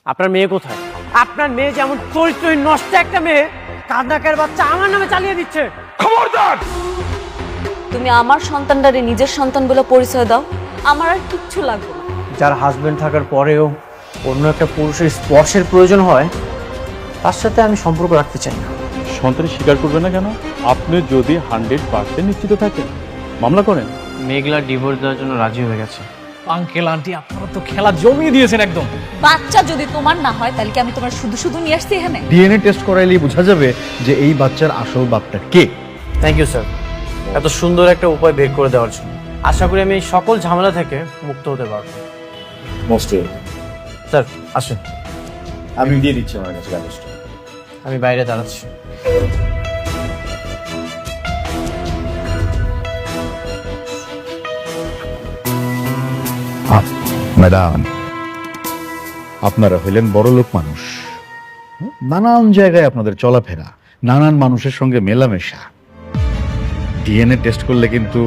আপনার মেয়ে কোথায়? আপনার মেয়ে যেমন চরিত্রহীন নষ্ট একটা মেয়ে, কাঁদনাকের বাচ্চা আমার নামে চালিয়ে দিচ্ছে। খবরদার! তুমি আমার সন্তানটারে নিজের সন্তান বলে পরিচয় দাও, আমার আর কিচ্ছু লাগবে না। যার হাজবেন্ড থাকার পরেও অন্য একটা পুরুষের স্পর্শের প্রয়োজন হয়, তার সাথে আমি সম্পর্ক রাখতে চাই না। সন্তান স্বীকার করবে না কেন? আপনি যদি 100% নিশ্চিত থাকেন মামলা করেন। মেঘলা ডিভোর্স দেওয়ার জন্য রাজি হয়ে গেছে। আঙ্কেল আন্টি আপনারা তো খেলা জমিয়ে দিয়েছেন একদম। বাচ্চা যদি তোমার না হয় তাহলে কি আমি তোমার শুধু শুধু নিয়ে আসছি এখানে? ডিএনএ টেস্ট করাইলেই বোঝা যাবে যে এই বাচ্চার আসল বাপটা কে। থ্যাংক ইউ স্যার, এত সুন্দর একটা উপায় বের করে দেওয়ার জন্য। আশা করি আমি এই সকল ঝামেলা থেকে মুক্ত হতে পারবো। মোস্ট স্যার আসেন, আমি দিয়ে দিচ্ছি আমার কাছে কাগজটা। আমি বাইরে দাঁড়াচ্ছি। ম্যাডাম, আপনারা হইলেন বড় লোক মানুষ, নানান জায়গায় আপনাদের চলাফেরা, নানান মানুষের সঙ্গে মেলামেশা। ডিএনএ টেস্ট করলে কিন্তু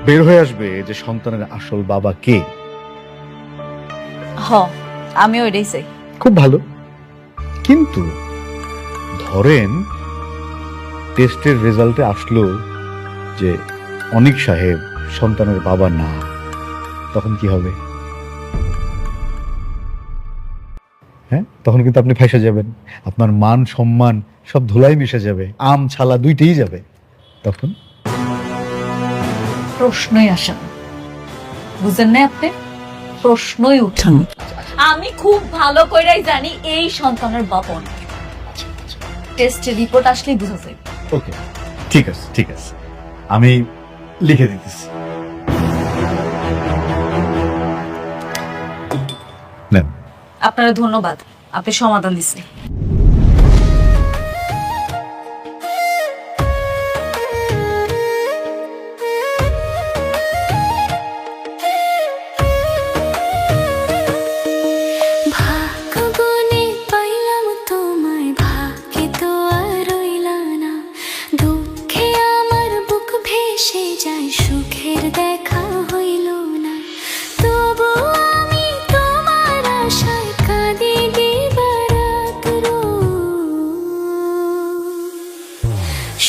বের হয়ে আসবে যে সন্তানের আসল বাবা কে। হ, আমি ওইটাই চাই। খুব ভালো, কিন্তু ধরেন টেস্টের রেজাল্টে আসলো যে অনিক সাহেব সন্তানের বাবা না, তখন কি হবে? হ্যাঁ, তখন কিন্তু আপনি ফাঁসে যাবেন, আপনার মান সম্মান সব ধুলাই মিশে যাবে, আম ছালা দুইটাই যাবে। তখন প্রশ্নই আসে না, বুঝেন না আপনি? প্রশ্নই উঠান। আমি খুব ভালো কইরাই জানি এই সন্তানের বাবা অনেক। টেস্টের রিপোর্ট আসলেই বুঝা যায়। ওকে, ঠিক আছে ঠিক আছে, আমি লিখে দিতেছি। নেন। আপনারা ধন্যবাদ, আপনি সমাধান দিচ্ছেন। ভাগ্যগুণে পাইলাম তোমায়, ভাগ্যে তো আর রইলা না। দুঃখে আমার বুক ভেসে যায়, সুখের দেখা হইল না। তবু আমি তোমার আশায় কাঁদি দিবারাত রোজ।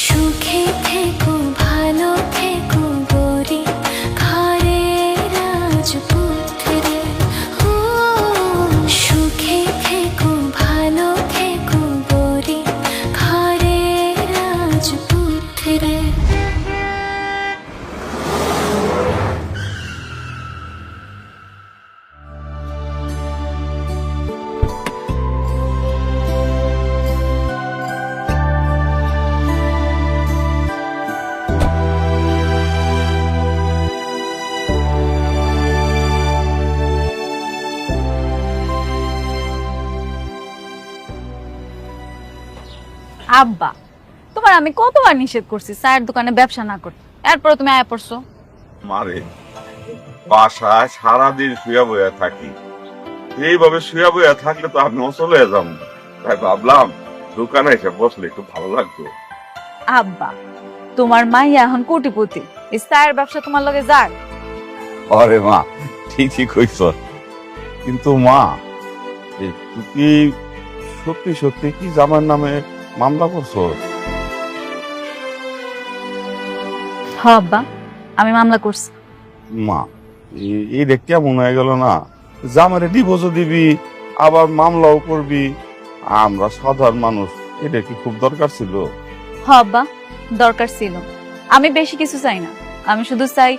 সুখে থেকো ভালো থেকো গরি ঘরে রাজপুত্রে। ও সুখে থেকো ভালো থেকো গরি ঘরে রাজপুত্রে। আব্বা, তোমার আমি কতবার নিষেধ করছি চায়ের দোকানে ব্যবসা না করতে, এরপরে তুমি আয়া পড়ছো। মারে বাসায় সারাদিন শুয়ে বয়ে থাকি, এইভাবে শুয়ে বয়ে থাকলে তো আমি চলে যাব। তাই ভাবলাম দোকানে এসে বসলে একটু ভালো লাগতো। আব্বা, তোমার মাইয়া এখন কোটিপতি, এই চায়ের ব্যবসা তোমার লগে যাক। আরে মা, ঠিকই কইছ, কিন্তু মা তুই কি সত্যি সত্যি কি জামার নামে মামলা করছো? হ আব্বা, আমি মামলা করছি। মা এই দেখতে মনে হয়ে গেল না, জামারে ডিভোর্সও দিবি আবার মামলাও করবি। আমরা সাধারণ মানুষ, এটা কি খুব দরকার ছিল? হ আব্বা, দরকার ছিল। আমি বেশি কিছু চাই না, আমি শুধু চাই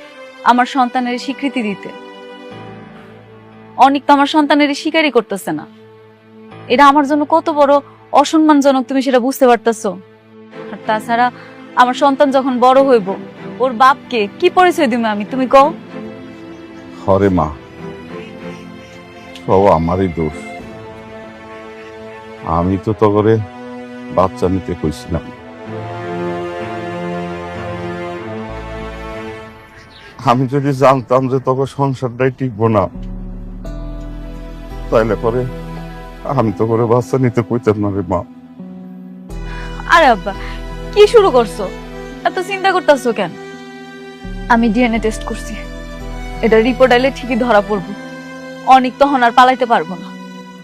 আমার সন্তানের স্বীকৃতি দিতে। অনেক তো আমার সন্তানের স্বীকারই করতেছে না, এটা আমার জন্য কত বড় অসম্মানজনক তুমি সেটা বুঝতে পারতেছো? আর তাছাড়া আমার সন্তান যখন বড় হইব, ওর বাপকে কি পরিচয় দিব আমি, তুমি কও? হরে মা, সব আমারই দোষ। আমি তো করে বাচ্চা নিতে কইছিলাম। আমি যদি জানতাম যে তোকে সংসারটাই টিকবো না, তাইলে পরে আমি তো করে বাচ্চা নিতে কইতাম না রে মা। আরে আব্বা, কি শুরু করছো? এত চিন্তা করতেছো কেন? আমি ডিএনএ টেস্ট করছি, এটা রিপোর্ট আইলে ঠিকই ধরা পড়বো। অনেক তখন আর পালাইতে পারবো না।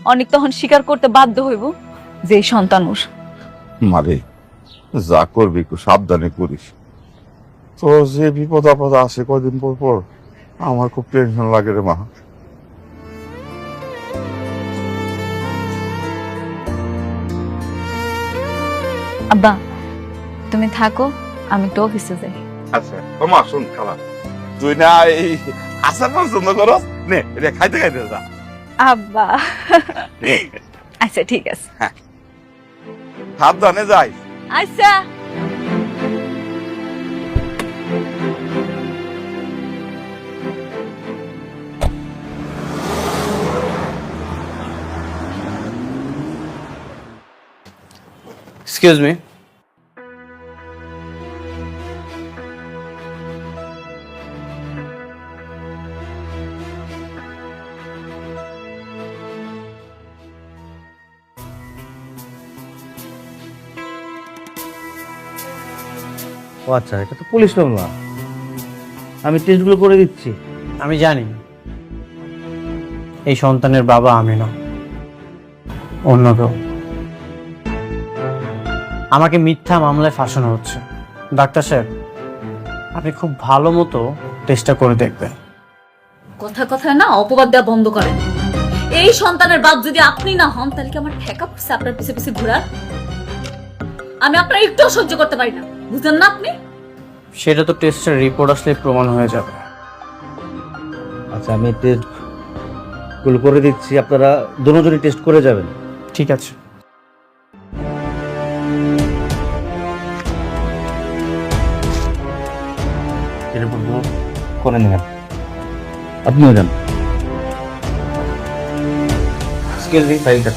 অনেক তখন স্বীকার করতে বাধ্য হইব যে এই সন্তান ওর। মারে যা করবি একটু সাবধানে করিস। তো যে বিপদ আপদ আসে কয়দিন পর পর আমার খুব টেনশন লাগে রে মা। আব্বা তুমি থাকো, আমি তো অফিসে যাই। আচ্ছা তোমা শুন খালা, তুই না এই আচার পছন্দ করস, নে এটা খাইতে খাইতে যা। আব্বা আচ্ছা ঠিক আছে। সাবধানে যাই। আচ্ছা এক্সকিউজ মি, ও আচ্ছা, এটা তো পুলিশ মামলা। আমি টেস্টগুলো করে দিচ্ছি। আমি জানি এই সন্তানের বাবা আমি না, অন্য কেউ। আমাকে মিথ্যা মামলায় ফাঁসানো হচ্ছে। ডাক্তার সাহেব, আপনি খুব ভালো মতো টেস্টটা করে দেখবেন। কথা কথায় না অপবাদ দেওয়া বন্ধ করেন। এই সন্তানের বাপ যদি আপনি না হন তাহলে কি আমার ঠেকা পড়ছে আপনার পিছে পিছে ঘোরার? আমি আপনার একটু সহ্য করতে পারি না, বুঝলেন না আপনি? সেটা তো টেস্টের রিপোর্ট আসলে প্রমাণ হয়ে যাবে। আচ্ছা, আমি টেস্টগুলো করে দিচ্ছি, আপনারা দুজনই টেস্ট করে যাবেন। ঠিক আছে। করে নেবেন, আপনিও যান। স্কেল দিন, ফাইলটা।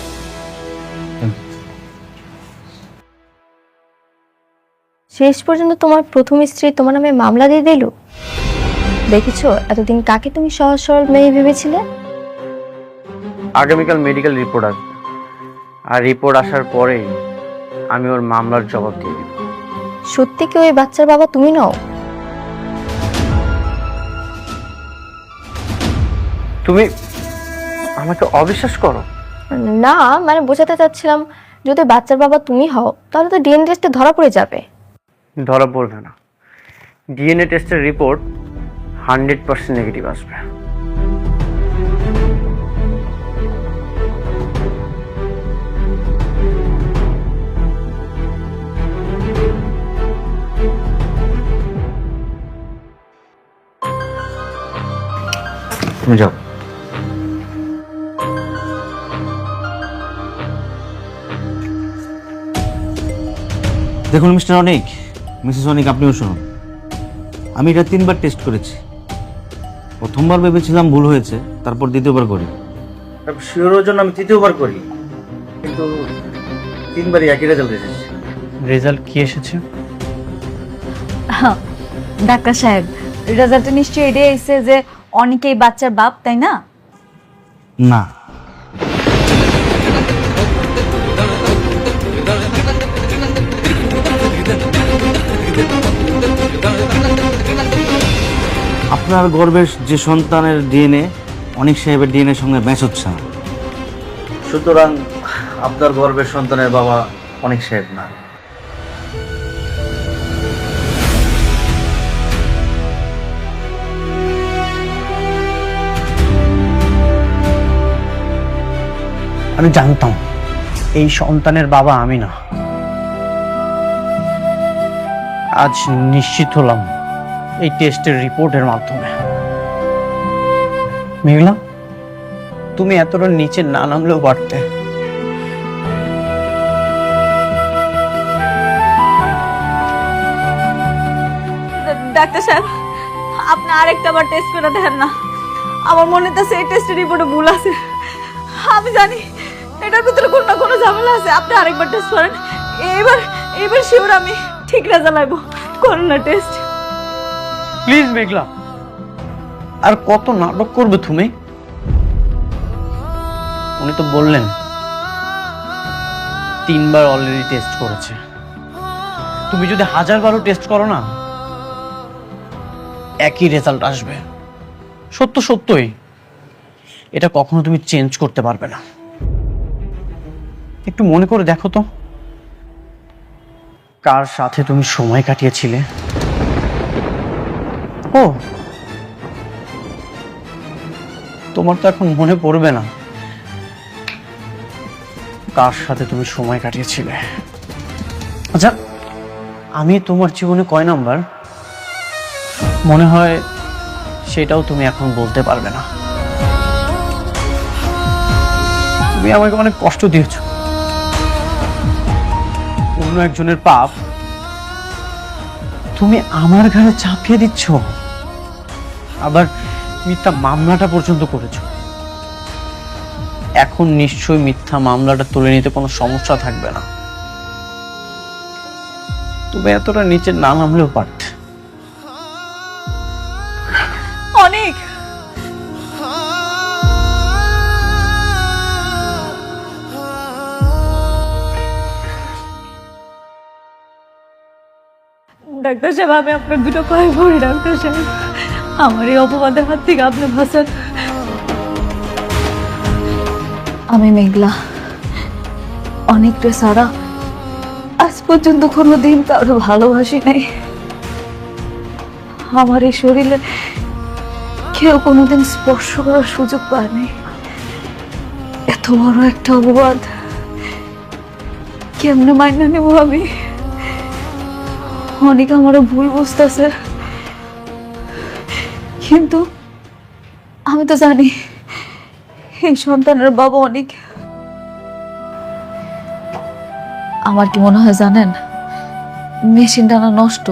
শেষ পর্যন্ত তোমার প্রথম স্ত্রী তোমার নামে মামলা দিয়ে দিল। দেখেছো এতদিন কাকে তুমি সহজ সরল মেয়ে ভেবেছিলে? আগামীকাল মেডিকেল রিপোর্ট আসবে, আর রিপোর্ট আসার পরেই আমি ওর মামলার জবাব দিয়ে দেব। সত্যি কি ওই বাচ্চার বাবা তুমি নও? তুমি আমাকে অবিশ্বাস করো? না, মানে বোঝাতে চাচ্ছিলাম, যদি বাচ্চার বাবা তুমি হও তাহলে তো ডিএনএ টেস্টে ধরা পড়ে যাবে। ধরা পড়বে না, ডিএনএ টেস্টের রিপোর্ট 100% নেগেটিভ আসবে। তুমি যাও। দেখুন মিস্টার অনিক, মিসেস অনিক, আপনিও শুনুন। আমি এটা 3বার টেস্ট করেছি। প্রথমবার ভেবেছিলাম ভুল হয়েছে, তারপর দ্বিতীয়বার করি, শিওরের জন্য আমি তৃতীয়বার করি, কিন্তু 3বারই একই রেজাল্ট এসেছে। রেজাল্ট কি এসেছে? ডাক্তার সাহেব, রেজাল্টে নিশ্চয়ই এটাই এসেছে যে অনেকেই বাচ্চার বাপ, তাই না? না, আপনার গর্ভের যে সন্তানের ডিএনএ অনিক সাহেবের ডিএনএর সঙ্গে ম্যাচ হচ্ছে না, সুতরাং আপনার গর্ভের সন্তানের বাবা অনিক সাহেব না। আমি জানতাম এই সন্তানের বাবা আমি না। আজ নিশ্চিত হলাম এই টেস্টের রিপোর্টের মাধ্যমে। মেঘলা, তুমি এতটা নিচে না নামলেও পারতে। ডাক্তার সাহেব, আপনি আরেকটা বার টেস্ট করে দেখেন না। আমার মনে হচ্ছে এই টেস্টের রিপোর্টে ভুল আছে। আমি জানি এটার ভিতরে কোনো না কোনো ঝামেলা আছে। আপনি আরেকবার টেস্ট করেন, এবার শিওর আমি ঠিক রেজাল্ট আইব। করেন না টেস্ট প্লিজ মেঘলা, আর কত নাটক করবে তুমি? উনি তো বললেন 3বার অলরেডি টেস্ট করেছে। তুমি যদি 1000বারও টেস্ট করো না, একই রেজাল্ট আসবে। সত্যই এটা কখনো তুমি চেঞ্জ করতে পারবে না। একটু মনে করে দেখো তো, কার সাথে তুমি সময় কাটিয়েছিলে? ও, তোমার তো এখন মনে পড়বে না কার সাথে তুমি সময় কাটিয়েছিলে। আচ্ছা, আমি তোমার জীবনে কয় নাম্বার মনে হয় সেটাও তুমি এখন বলতে পারবে না। তুমি আমাকে অনেক কষ্ট দিয়েছো, অন্য একজনের পাপ তুমি আমার ঘাড়ে চাপিয়ে দিচ্ছ, আবার মিথ্যা মামলাটা পর্যন্ত করেছো। এখন নিশ্চয়ই মিথ্যা মামলাটা তুলে নিতে কোনো সমস্যা থাকবে না। তুমি এতটা নিচে না নামলেও পারতে। অনেক ডাক্তার সাহেব, আমি আপনার দুটো পায়ে পড়ি ডাক্তার সাহেব, আমার এই অপবাদের হাত থেকে আপনি বাঁচান। আমি মেঘলা, অনেকটা সারা আজ পর্যন্ত কোনোদিন কারো ভালোবাসি নাই। আমার এই শরীরে কেউ কোনোদিন স্পর্শ করার সুযোগ পায়নি। এত বড় একটা অপবাদ কেমনে মাইনা নেব আমি? অনেক আমারও ভুল বুঝতেছে, কিন্তু আমি তো জানি এই সন্তানের বাবা অনেক। আমার কি মনে হয় জানেন, মেশিন টানা নষ্ট,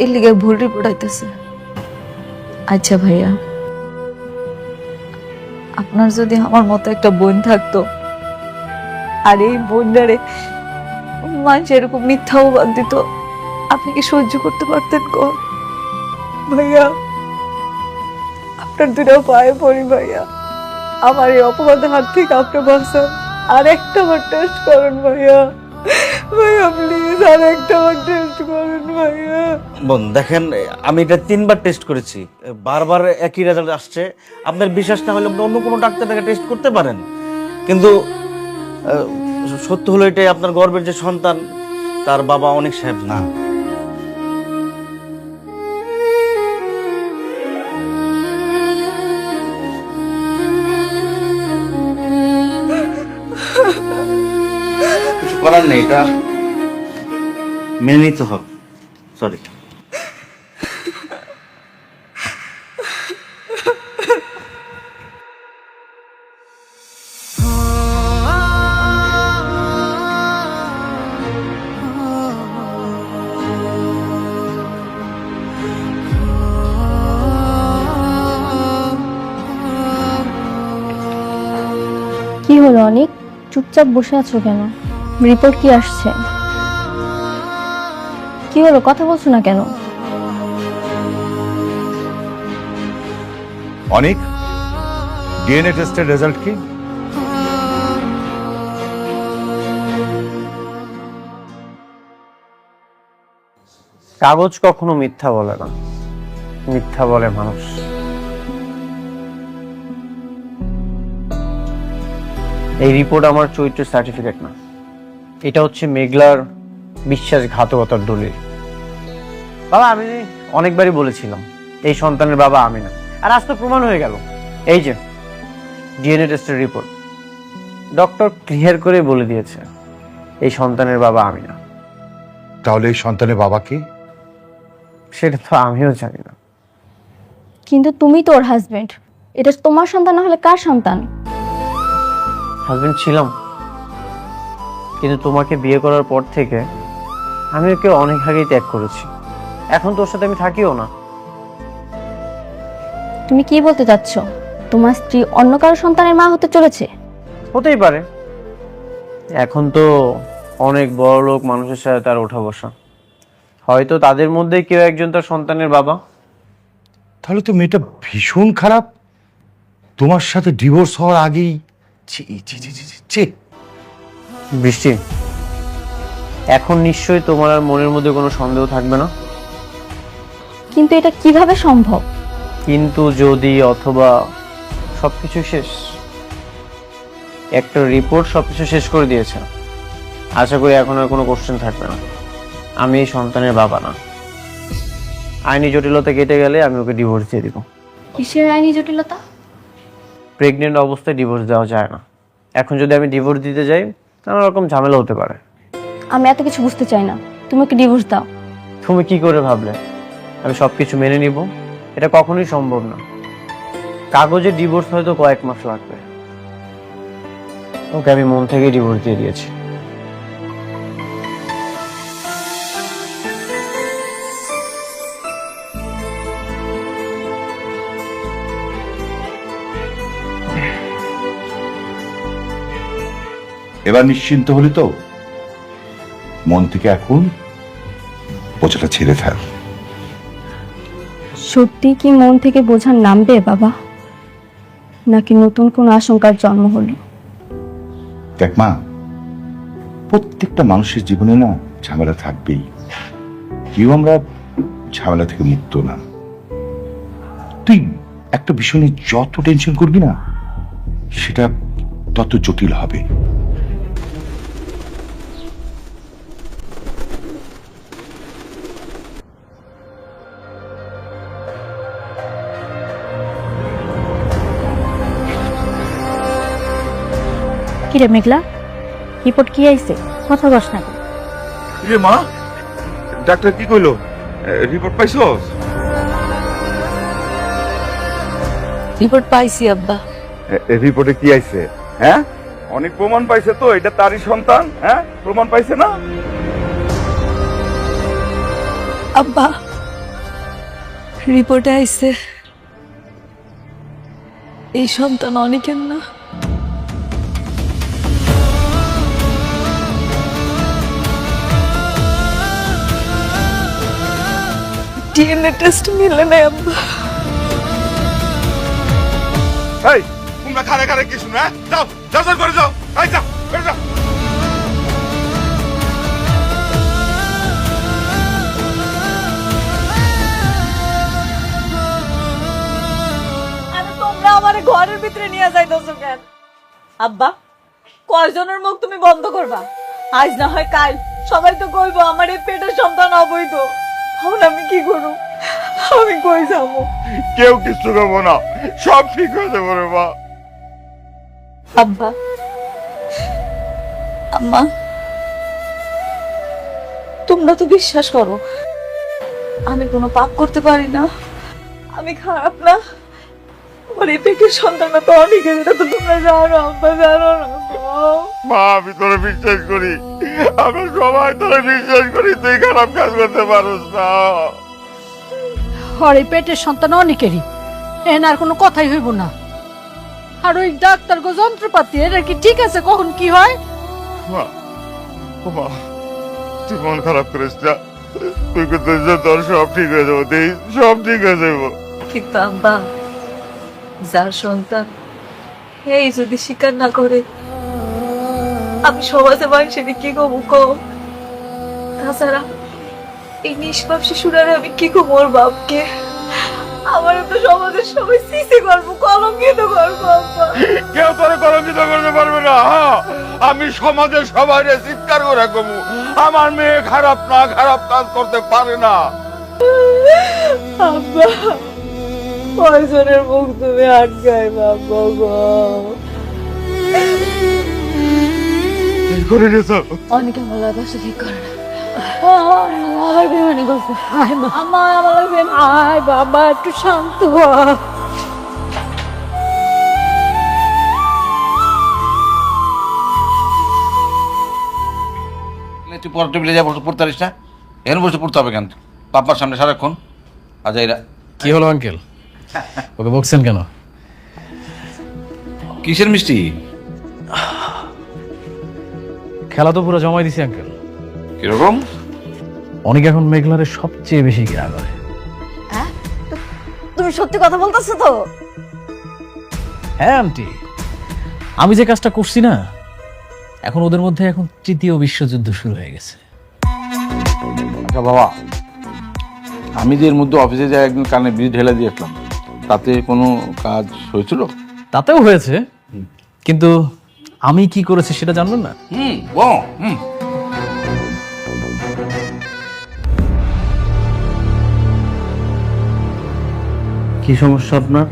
এর লিগে ভুল রিপোর্ট আইতেছে। আচ্ছা ভাইয়া, আপনার যদি আমার মতো একটা বোন থাকতো, আর এই বোনটারে মানুষ এরকম মিথ্যা অপবাদ দিত, আপনি কি সহ্য করতে পারতেন? কর ভাইয়া, আপনার দুটো পায়ে পড়ি ভাইয়া, আমার এই অপবাদের হাত থেকে আপনি বাঁচান। আর একটা বার টেস্ট করেন ভাইয়া, ভাইয়া প্লিজ আর একটা বার টেস্ট করেন ভাইয়া। বোন দেখেন, আমি এটা 3বার টেস্ট করেছি, বারবার একই রেজাল্ট আসছে। আপনার বিশ্বাস না হলে আপনি অন্য কোনো ডাক্তারকে টেস্ট করতে পারেন, কিন্তু সত্য হলো এটাই, আপনার গর্ভের যে সন্তান তার বাবা অনেক সাহেব না। কিছু করার নেই, এটা মেনে নিতে হবে। সরি। কি হলো অনেক, চুপচাপ বসে আছো কেন? রিপোর্ট কি আসছে? কি হলো, কথা বলছো না কেন? অনেক, ডিএনএ টেস্টের রেজাল্ট কি? কাগজ কখনো মিথ্যা বলে না, মিথ্যা বলে মানুষ। এই রিপোর্ট আমার চরিত্রের সার্টিফিকেট না, এটা হচ্ছে মেঘলার বিশ্বাসঘাতকতার দলিল। বাবা, আমি অনেকবারই বলেছিলাম এই সন্তানের বাবা আমি না, আর আজ তো প্রমাণ হয়ে গেল। এই যে ডিএনএ টেস্টের রিপোর্ট, ডক্টর ক্লিয়ার করে বলে দিয়েছে এই সন্তানের বাবা আমি না। তাহলে এই সন্তানের বাবা কি? সেটা তো আমিও জানি না। কিন্তু তুমি তো ওর হাজবেন্ড, এটা তোমার সন্তান না হলে কার সন্তান? হাজবেন্ড ছিলাম, কিন্তু তোমাকে বিয়ে করার পর থেকে আমি ওকে অনেক আগেই ত্যাগ করেছি। এখন তোর সাথে আমি থাকিও না। তুমি কি বলতে চাচ্ছ? তোমার স্ত্রী অন্য কারো সন্তানের মা হতে চলেছে? হতেই পারে, এখন তো অনেক বড় লোক মানুষের সাথে তার ওঠা বসা, হয়তো তাদের মধ্যে কেউ একজন তার সন্তানের বাবা। তাহলে তো মেয়েটা ভীষণ খারাপ, তোমার সাথে ডিভোর্স হওয়ার আগেই। ছি ছি ছি ছি ছি। বৃষ্টি, এখন নিশ্চয়ই তোমার আর মনের মধ্যে কোনো সন্দেহ থাকবে না। কিন্তু এটা কিভাবে সম্ভব? কিন্তু, যদি, অথবা সবকিছু শেষ। একটা রিপোর্ট সবকিছু শেষ করে দিয়েছে। আশা করি এখন আর কোনো কোশ্চেন থাকবে না। আমি এই সন্তানের বাবা না। আইনি জটিলতা কেটে গেলে আমি ওকে ডিভোর্স দিয়ে দিব। কিসের আইনি জটিলতা? প্রেগনেন্ট অবস্থায় ডিভোর্স দেওয়া যায় না। এখন যদি আমি ডিভোর্স দিতে যাই নানা রকম ঝামেলা হতে পারে। আমি এত কিছু বুঝতে চাই না, তুমি ওকে ডিভোর্স দাও। তুমি কি করে ভাবলে আমি সবকিছু মেনে নিব? এটা কখনোই সম্ভব না। কাগজে ডিভোর্স হয়তো কয়েক মাস লাগবে। ওকে আমি মন থেকে ডিভোর্স দিয়ে দিয়েছি। এবার নিশ্চিন্ত হলি তো? মন থেকে এখন বোঝাটা ছেড়ে ফেল। সত্যি কি মন থেকে বোঝা নামবে বাবা, নাকি নতুন কোন আশঙ্কার জন্ম হলো? দেখ মা, প্রত্যেকটা মানুষের জীবনে না ঝামেলা থাকবেই। কেউ আমরা ঝামেলা থেকে মুক্ত না। তুই একটা বিষয় নিয়ে যত টেনশন করবি না, সেটা তত জটিল হবে। কিরে মেঘলা, রিপোর্ট কি আইছে? কথা বস না। রে মা, ডাক্তার কি কইলো? রিপোর্ট পাইছস? রিপোর্ট পাইছি আব্বা। রিপোর্টে কি আইছে? হ্যাঁ, অনেক প্রমাণ পাইছে তো এটা তারই সন্তান। হ্যাঁ, প্রমাণ পাইছে না? আব্বা রিপোর্টে আইছে এই সন্তান অনেকের না। ডিএনএ টেস্ট মিলে না আব্বা। এই তোমরা খারে খারে কি শুনে? যাও যাও যাও করে যাও। এই যাও করে যাও। আরে তোমরা আমারে ঘরের ভিতরে নিয়ে যাইতেছো কেন? আব্বা কয়জনের মুখ তুমি বন্ধ করবা? আজ না হয় কাল সবাই তো কইবো আমার এই পেটের সন্তান অবৈধ। এখন আমি কি করব? আমি কই যাবো? কেউ কিছু করবো না, সব ঠিক হয়ে যাবে রে মা। আব্বা আম্মা তোমরা তো বিশ্বাস করো আমি কোনো পাপ করতে পারি না, আমি খারাপ না। আমার এই পেটের সন্তানটা তো অনেকের, এটা তো তোমরা জানো আব্বা, জানো না? মা আমি তোরে বিশ্বাস করি, আমরা সবাই তোরে বিশ্বাস করি, তুই খারাপ কাজ করতে পারোস না। আর এই পেটের সন্তান অনেকেরই, এনার কোনো কথাই হইব না। আর ওই ডাক্তার গো যন্ত্রপাতি, এটা কি ঠিক আছে? কখন কি হয়? মা, ও মা, তুই মন খারাপ করিস না, তুই কিন্তু তোর সব ঠিক হয়ে যাবো, দেই সব ঠিক হয়ে যাবো। কিন্তু আব্বা যার সন্তান এই যদি স্বীকার না করে আমি সমাজে মানুষের কি কমু কম? তাছাড়া এই নিষ্পাপ শিশুরারে আমি কি কমু ওর বাপকে? আমার তো সমাজের সবাই সিসি করবো, কলঙ্কিত করবো আব্বা। কেউ তোরে কলঙ্কিত করতে পারবে না। হ্যাঁ, আমি সমাজের সবাই চিৎকার করে কমু আমার মেয়ে খারাপ না, খারাপ কাজ করতে পারে না। আব্বা কয়জনের মুখ তুমি আটকাই বাবা গো? করে গেছো অনেকে আমার লাগা ঠিক করে না। আমার বেমানি করছে। আমার আয় বাবা, একটু শান্ত হ। তুই পড়া টেবিলে যা বসে পড়তে পারিস না? এখানে বসে পড়তে হবে কেন? পাপার সামনে সারাক্ষণ আচ্ছা এরা কি হলো আঙ্কেল? ওকে বকছেন কেন? কিসের মিষ্টি? খেলা তো পুরো জমাই দিছি আঙ্কেল। কিরকম? অনেক এখন মেঘলারে সবচেয়ে বেশি ঘৃণা করে। তুমি সত্যি কথা বলতেছো তো? হ্যাঁ আন্টি, আমি যে কাজটা করছি না, এখন ওদের মধ্যে এখন তৃতীয় বিশ্বযুদ্ধ শুরু হয়ে গেছে। আচ্ছা বাবা, আমি যে এর মধ্যে অফিসে যাই একদিন কানে বিষ ঢেলে দিয়ে আসলাম, তাতে কোনো কাজ হয়েছিল? তাতেও হয়েছে, কিন্তু আমি কি করেছি সেটা জানবেন না? কি সমস্যা আপনার?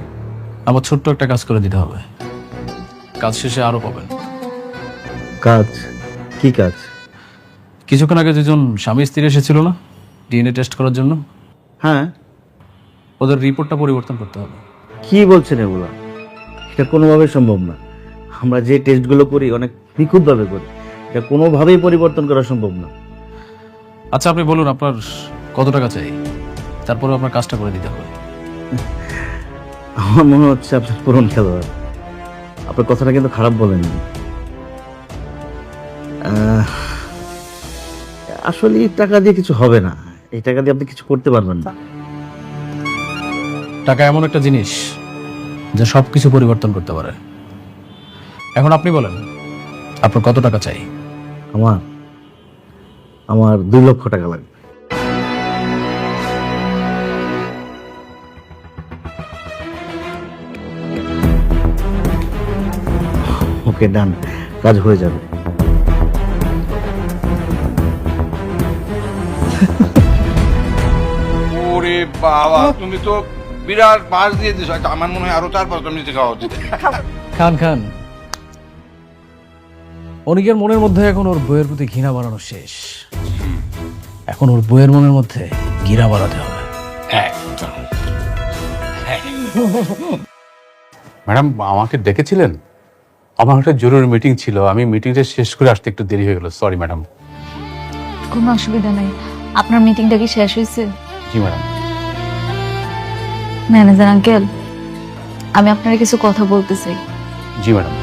আমার ছোট্ট একটা কাজ করে দিতে হবে, কাজ শেষে আরো পাবেন। কাজ? কি কাজ? কিছুক্ষণ আগে দুজন স্বামী স্ত্রী এসেছিল না ডিএনএ টেস্ট করার জন্য? হ্যাঁ। ওদের রিপোর্টটা পরিবর্তন করতে হবে। কি বলছেন এগুলা? এটা কোনোভাবেই সম্ভব না। আমরা যে টেস্টগুলো করি অনেক নিখুঁতভাবে করি, এটা কোনোভাবেই পরিবর্তন করা সম্ভব না। আচ্ছা আপনি বলুন আপনার কত টাকা চাই, তারপরে আপনার কাজটা করে দিতে হবে। আমার মনে হচ্ছে আপনার পুরন খেলোয়াড়। আপনার কথাটা কিন্তু খারাপ বলেননি। আসলে এই টাকা দিয়ে কিছু হবে না, এই টাকা দিয়ে আপনি কিছু করতে পারবেন না। টাকা এমন একটা জিনিস যা সবকিছু পরিবর্তন করতে পারে। এখন আপনি বলেন আপনার কত টাকা চাই? আমার 2 লক্ষ টাকা লাগবে। ওকে, ডান, কাজ হয়ে যাবে। ওরে বাবা, তুমি তো বিরাট পাস দিয়ে দিছো। আমার মনে হয় আরো 4-5টা নিচে খাওয়া উচিত। খান খান। অনিকের মনের মধ্যে এখন ওর বইয়ের প্রতি ঘৃণা বাড়ানো শেষ, এখন ওর বইয়ের মনের মধ্যে ঘৃণা বাড়াতে হবে। ম্যাডাম আমাকে ডেকেছিলেন? আমার একটা জরুরি মিটিং ছিল, আমি মিটিংটা শেষ করে আসতে একটু দেরি হয়ে গেল, সরি ম্যাডাম। কোনো অসুবিধা নেই। আপনার মিটিংটা কি শেষ হয়েছে? জি ম্যাডাম। ম্যানেজার আঙ্কেল, আমি আপনার কিছু কথা বলতে চাই। জি ম্যাডাম।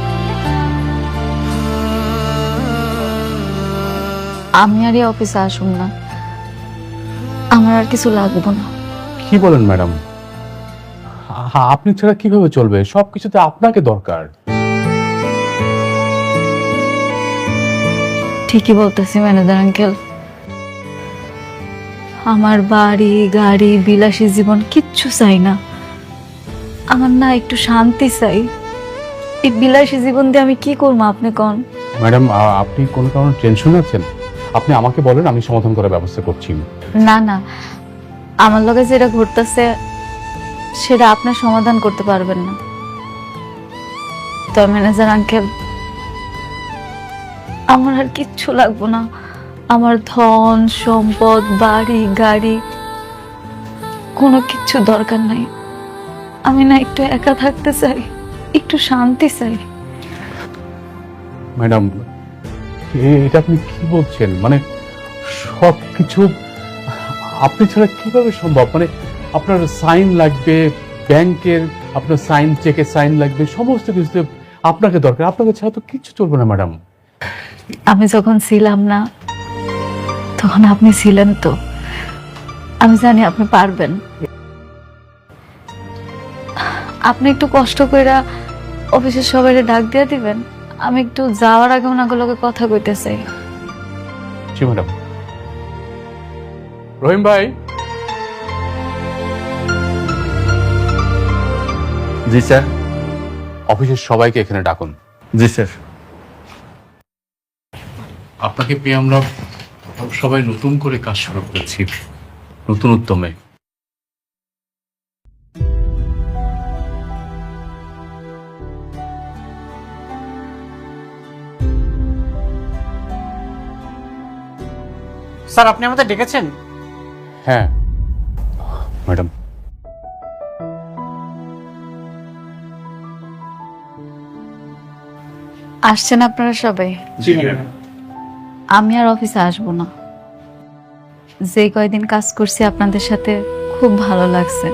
আমি আর এই অফিসে আসুন না, আমার আর কিছু লাগবো না। কি বলেন ম্যাডাম? আপনি ছাড়া কিভাবে চলবে? সবকিছুতে আপনাকে দরকার। ঠিকই বলতেছি ম্যানেজার আঙ্কেল, আমার বাড়ি গাড়ি বিলাসী জীবন কিচ্ছু চাই না। আমার না একটু শান্তি চাই। এই বিলাসী জীবন দিয়ে আমি কি করবো আপনি কোন? ম্যাডাম আপনি কোনো কারণে টেনশন আছেন? আপনি আমাকে বলেন, আমি সমাধান করার ব্যবস্থা করছি। না না, আমার লগে যেটা ঘটতেছে সেটা আপনার সমাধান করতে পারবেন না। তো ম্যানেজার আঙ্কেল, আমার আর কিচ্ছু লাগবো না। আমার ধন সম্পদ বাড়ি গাড়ি কোনো কিচ্ছু দরকার নাই। আমি না একটু একা থাকতে চাই, একটু শান্তি চাই। ম্যাডাম এটা আপনি কি বলছেন? মানে সবকিছু আপনি ছাড়া কিভাবে সম্ভব? মানে আপনার সাইন লাগবে ব্যাংকের, আপনার সাইন চেকে সাইন লাগবে, সমস্ত কিছুতে আপনাকে দরকার। আপনাকে ছাড়া তো কিচ্ছু চলবে না ম্যাডাম। আমি যখন ছিলাম না তখন আপনি ছিলেন তো, আমি জানি আপনি পারবেন। আপনি একটু কষ্ট করে অফিসের সবাই ডাক দিয়ে দিবেন, আমি একটু যাওয়ার আগে ওনাগুলোকে কথা কইতে চাই। জি ম্যাডাম। রহিম ভাই। জি স্যার। অফিসের সবাইকে এখানে ডাকুন। জি স্যার। আপনাকে পেয়ে আমরা সবাই নতুন করে কাজ শুরু করেছি, নতুন উদ্যমে। স্যার, আপনি আমাদের ডেকেছেন? হ্যাঁ ম্যাডাম। আসছেন আপনারা সবাই? জি ম্যাডাম। আমি আর অফিসে আসবো না। যে কয়দিন কাজ করছি আপনাদের সাথে খুব ভালো লাগছে।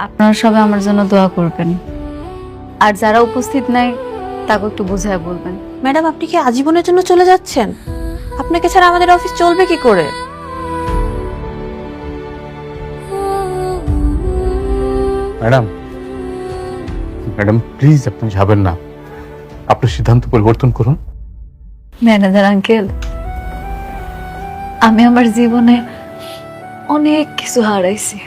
আপনারা সবাই আমার জন্য দোয়া করবেন, আর যারা উপস্থিত নাই তাকে একটু বোঝায় বলবেন। ম্যাডাম, আপনি কি আজীবনের জন্য চলে যাচ্ছেন? আপনাকে ছাড়া আমাদের অফিস চলবে কি করে? ম্যাডাম ম্যাডাম প্লিজ আপনি যাবেন না, আপনার সিদ্ধান্ত পরিবর্তন করুন। ম্যানেজার আঙ্কেল, আমি আমার জীবনে অনেক কিছু হারাইছি,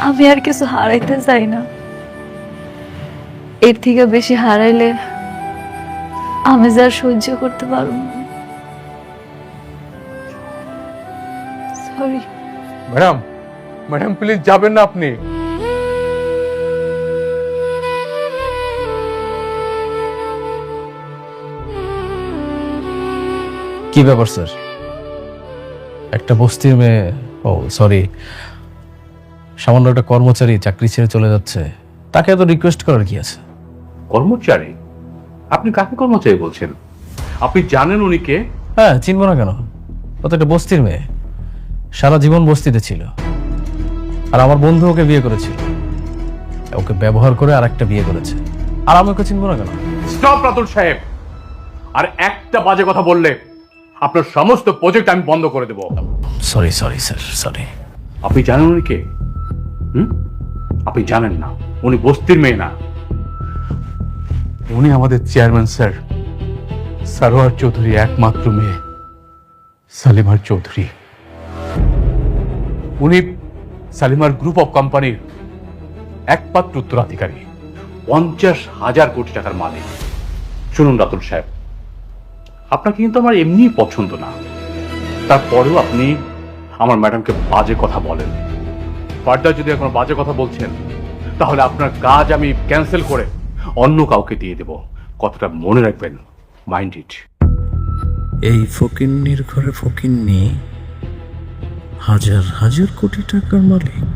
আমি আর কিছু হারাইতে চাই না। এর থেকে বেশি হারাইলে আমি যা সহ্য করতে পারবো না। সরি। ম্যাডাম, ম্যাডাম প্লিজ যাবেন না আপনি। কি ব্যাপার স্যার? একটা বস্তির মেয়ে, ও সরি, সামান্য একটা কর্মচারী চাকরি ছেড়ে চলে যাচ্ছে, তাকে এত রিকোয়েস্ট করার কি আছে? কর্মচারী? আপনি কাকে কর্মচারী বলছেন? আপনি জানেন উনি কে? হ্যাঁ, চিনবো না কেন? ও তো একটা বস্তির মেয়ে, সারা জীবন বস্তিতে ছিল, আর আমার বন্ধু ওকে বিয়ে করেছিল, ওকে ব্যবহার করে আর একটা বিয়ে করেছে, আর আমি ওকে চিনবো না কেন? স্টপ রাতুল সাহেব, আর একটা বাজে কথা বললে আপনার সমস্ত প্রজেক্ট আমি বন্ধ করে দেব। Sorry sorry sir, sorry. আপনি জানেন উনি কে? আপনি জানেন না, উনি বস্তির মেয়ে না, উনি আমাদের চেয়ারম্যান স্যার সরোয়ার চৌধুরী একমাত্র মেয়ে, সালিমার চৌধুরী। উনি সালিমার গ্রুপ অফ কোম্পানির একমাত্র উত্তরাধিকারী, 50,000 কোটি টাকার মালিক। শুনুন রাতুল সাহেব, আপনাকে কিন্তু আমার এমনি পছন্দ না, তারপরেও আপনি আমার ম্যাডামকে বাজে কথা বলেন। ফার্দার যদি এখন বাজে কথা বলছেন, তাহলে আপনার কাজ আমি ক্যান্সেল করে অন্য কাউকে দিয়ে দেব। কথাটা মনে রাখবেন, মাইন্ড ইট। এই ফকিন্নির ঘরে ফকিন্নি, হাজার হাজার কোটি টাকার মালিক।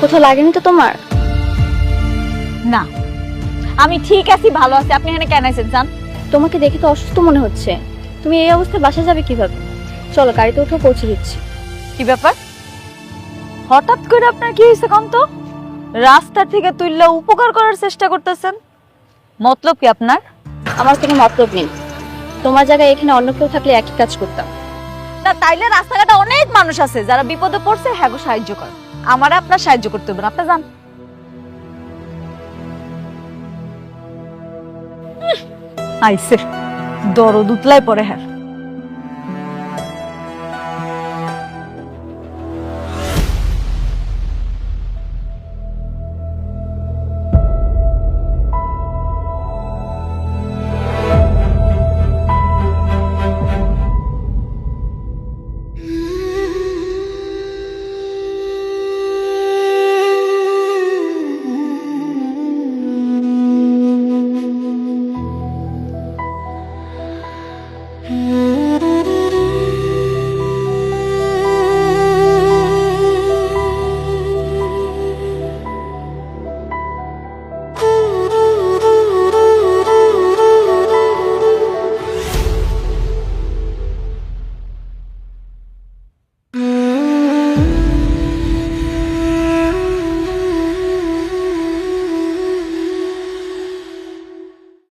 কোথাও লাগেনি তো তোমার? না, আমি ঠিক আছি, ভালো আছি। আপনি এখানে কেন আছেন জান? তোমাকে দেখে তো অসুস্থ মনে হচ্ছে, তুমি এই অবস্থায় বাসায় যাবে কিভাবে? চলো গাড়িতে উঠে পৌঁছে দিচ্ছি। কি ব্যাপার? হঠাৎ করে আপনার কি হয়েছে কম তো? রাস্তা থেকে তুললে উপকার করার চেষ্টা করতেছেন, মতলব কি আপনার? আমার কোনো মতলব নেই, তোমার জায়গায় এখানে অন্য কেউ থাকলে একই কাজ করতাম। না তাইলে রাস্তাঘাটে অনেক মানুষ আছে যারা বিপদে পড়ছে, হ্যাঁ গো সাহায্য করে। আমার আপনার সাহায্য করতে হবে না, আপনি যান। আইসে দরদ উতলাই পরে হ্যাঁ।